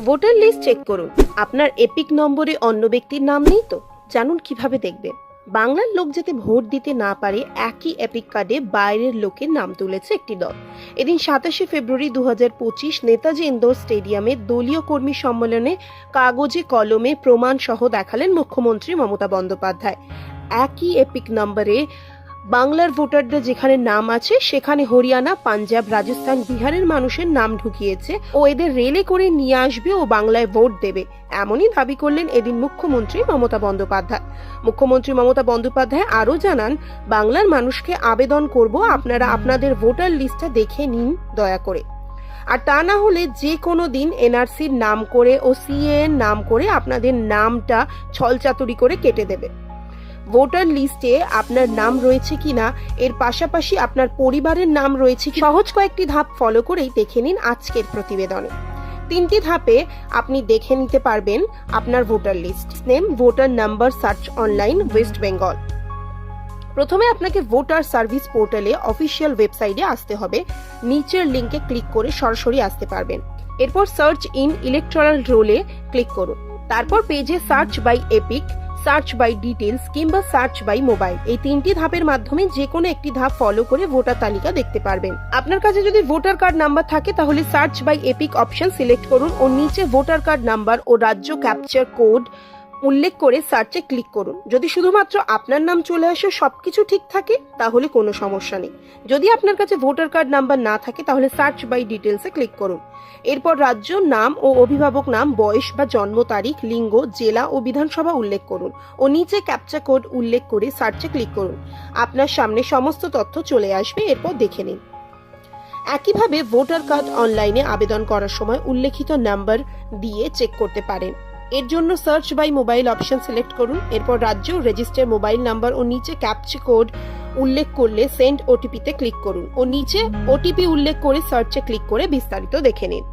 Voter list check করুন। আপনার epic নম্বরে অন্য ব্যক্তির নাম নেই তো? জানুন কিভাবে দেখবেন। বাংলার লোক যাতে ভোট দিতে না পারে, একই এপিক কার্ডে বাইরের লোকের নাম তুলেছে একটি দল। এদিন 27শে ফেব্রুয়ারি 2025 নেতাজি ইন্দোর স্টেডিয়ামে দলীয় কর্মী সম্মেলনে কাগজে কলমে প্রমাণ সহ দেখালেন মুখ্যমন্ত্রী মমতা বন্দ্যোপাধ্যায়। একই এপিক নম্বরে বাংলার ভোটারদের যেখানে নাম আছে সেখানে হরিয়ানা, পাঞ্জাব, রাজস্থান, বিহারের মানুষের নাম ঢুকিয়েছে ও এদের রেলে করে নিয়ে আসবে ও বাংলায় ভোট দেবে, এমনই দাবি করলেন এদিন মুখ্যমন্ত্রী মমতা বন্দ্যোপাধ্যায়। মুখ্যমন্ত্রী মমতা বন্দ্যোপাধ্যায় আরও জানান, বাংলার মানুষকে আবেদন করব, আপনারা আপনাদের ভোটার লিস্টটা দেখে নিন দয়া করে। আর তা না হলে যে কোনো দিন এনআরসির নাম করে ও সিএ এর নাম করে আপনাদের নামটা ছলচাতুরি করে কেটে দেবে। ভোটার লিস্টে আপনার নাম রয়েছে কিনা, এর পাশাপাশি আপনার পরিবারের নাম রয়েছে কি, সহজ কয়েকটি ধাপ ফলো করেই দেখে নিন আজকের প্রতিবেদনে। 3টি ধাপে আপনি দেখে নিতে পারবেন আপনার voter list. Name, voter number search online West Bengal. প্রথমে আপনাকে ভোটার সার্ভিস পোর্টালে অফিসিয়াল ওয়েবসাইটে আসতে হবে। নিচের লিঙ্কে ক্লিক করে সরাসরি আসতে পারবেন। এরপর সার্চ ইন ইলেকট্রাল রোলে ক্লিক করুন। তারপর পেজে search by EPIC, search by details কিংবা সার্চ বাই মোবাইল, এই 3টি ধাপের মাধ্যমে যে কোনো একটি ধাপ ফলো করে ভোটার তালিকা দেখতে পারবেন। আপনার কাছে যদি ভোটার কার্ড নাম্বার থাকে তাহলে search by EPIC option select করুন ও নিচে ভোটার কার্ড নাম্বার ও রাজ্য ক্যাপচার কোড উল্লেখ করে সার্চে ক্লিক করুন। যদি শুধুমাত্র আপনার নাম চলে আসে, সবকিছু ঠিক থাকে, তাহলে কোনো সমস্যা নেই। যদি আপনার কাছে ভোটার কার্ড নাম্বার না থাকে তাহলে সার্চ বাই ডিটেলসে ক্লিক করুন। এরপর রাজ্য, নাম ও অভিভাবক নাম, বয়স বা জন্ম তারিখ, লিঙ্গ, জেলা ও বিধানসভা উল্লেখ করুন ও নিচে ক্যাপচা কোড উল্লেখ করে সার্চে ক্লিক করুন। আপনার সামনে সমস্ত তথ্য চলে আসবে, এরপর দেখে নিন। একইভাবে ভোটার কার্ড অনলাইনে আবেদন করার সময় উল্লেখিত নাম্বার দিয়ে চেক করতে পারেন। এর জন্য search by mobile option select করুন। এরপর রাজ্য, রেজিস্টার মোবাইল নাম্বার ও নিচে ক্যাপচা কোড উল্লেখ করলে সেন্ড ওটিপিতে ক্লিক করুন ও নিচে ওটিপি উল্লেখ করে সার্চে ক্লিক করে বিস্তারিত দেখে নিন।